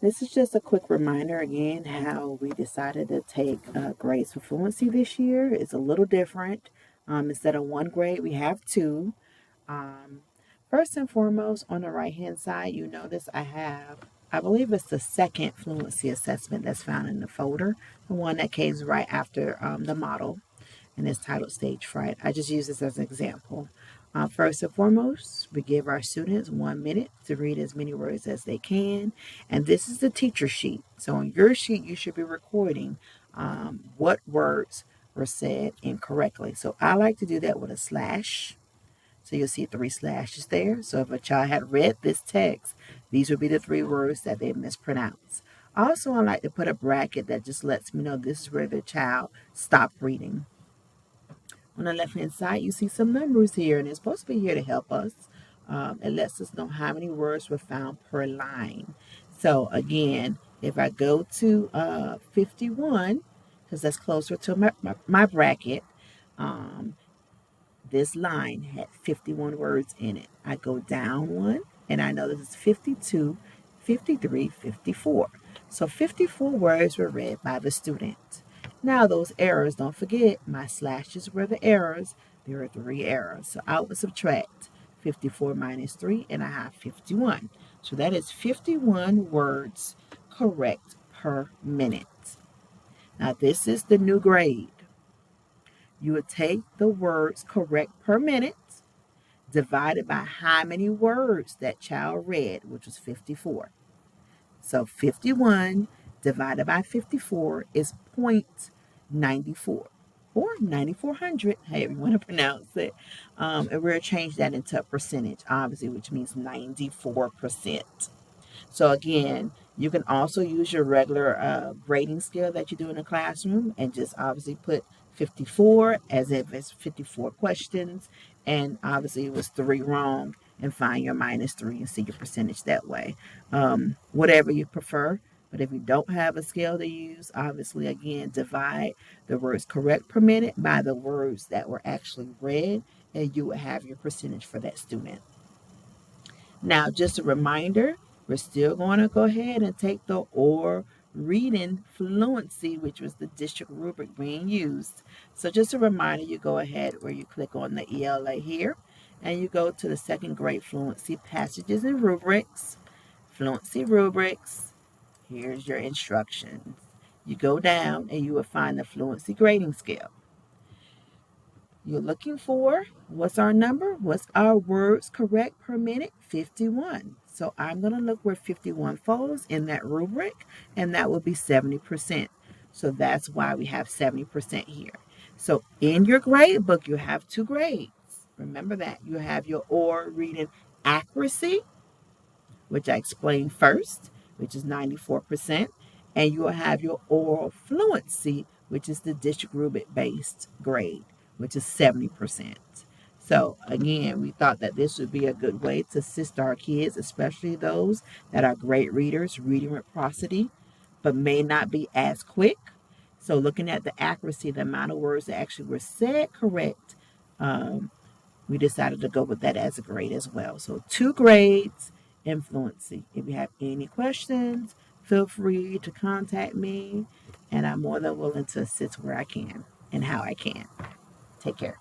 This is just a quick reminder again how we decided to take grades for fluency this year. It's a little different. Instead of one grade, we have two. Um, First and foremost, on the right hand side, you notice I believe it's the second fluency assessment that's found in the folder, the one that came right after the model, and it's titled Stage Fright. I just use this as an example. First and foremost, we give our students 1 minute to read as many words as they can. And this is the teacher sheet. So on your sheet, you should be recording what words were said incorrectly. So I like to do that with a slash. So you'll see 3 slashes there. So if a child had read this text, these would be the 3 words that they mispronounced. Also, I like to put a bracket that just lets me know this is where the child stopped reading. On the left hand side, you see some numbers here, and it's supposed to be here to help us. It lets us know how many words were found per line. So again, if I go to 51, because that's closer to my bracket, um, this line had 51 words in it. I go down one, and I know this is 52, 53, 54. So 54 words were read by the student. Now those errors, don't forget, my slashes were the errors. There are 3 errors. So I would subtract 54 minus 3, and I have 51. So that is 51 words correct per minute. Now this is the new grade. You would take the words correct per minute divided by how many words that child read, which was 54. So 51 divided by 54 is 0.94 or 9400, however you want to pronounce it. And we're going to change that into a percentage, obviously, which means 94%. So again, you can also use your regular grading scale that you do in the classroom and just obviously put 54 as if it's 54 questions, and obviously it was 3 wrong, and find your minus 3 and see your percentage that way. Whatever you prefer. But if you don't have a scale to use, obviously, again, divide the words correct per minute by the words that were actually read, and you will have your percentage for that student. Now, just a reminder, we're still going to go ahead and take the OR reading fluency, which was the district rubric being used. So just a reminder, you go ahead where you click on the ELA here, and you go to the second grade fluency passages and rubrics, fluency rubrics. Here's your instructions. You go down and you will find the fluency grading scale. You're looking for, what's our number? What's our words correct per minute? 51. So I'm going to look where 51 falls in that rubric, and that will be 70%. So that's why we have 70% here. So in your grade book, you have 2 grades. Remember that. You have your OR reading accuracy, which I explained first, which is 94%. And you will have your oral fluency, which is the district rubric based grade, which is 70%. So again, we thought that this would be a good way to assist our kids, especially those that are great readers, reading with prosody, but may not be as quick. So looking at the accuracy, the amount of words that actually were said correct, we decided to go with that as a grade as well. So 2 grades in fluency. If you have any questions, feel free to contact me, and I'm more than willing to assist where I can and how I can. Take care.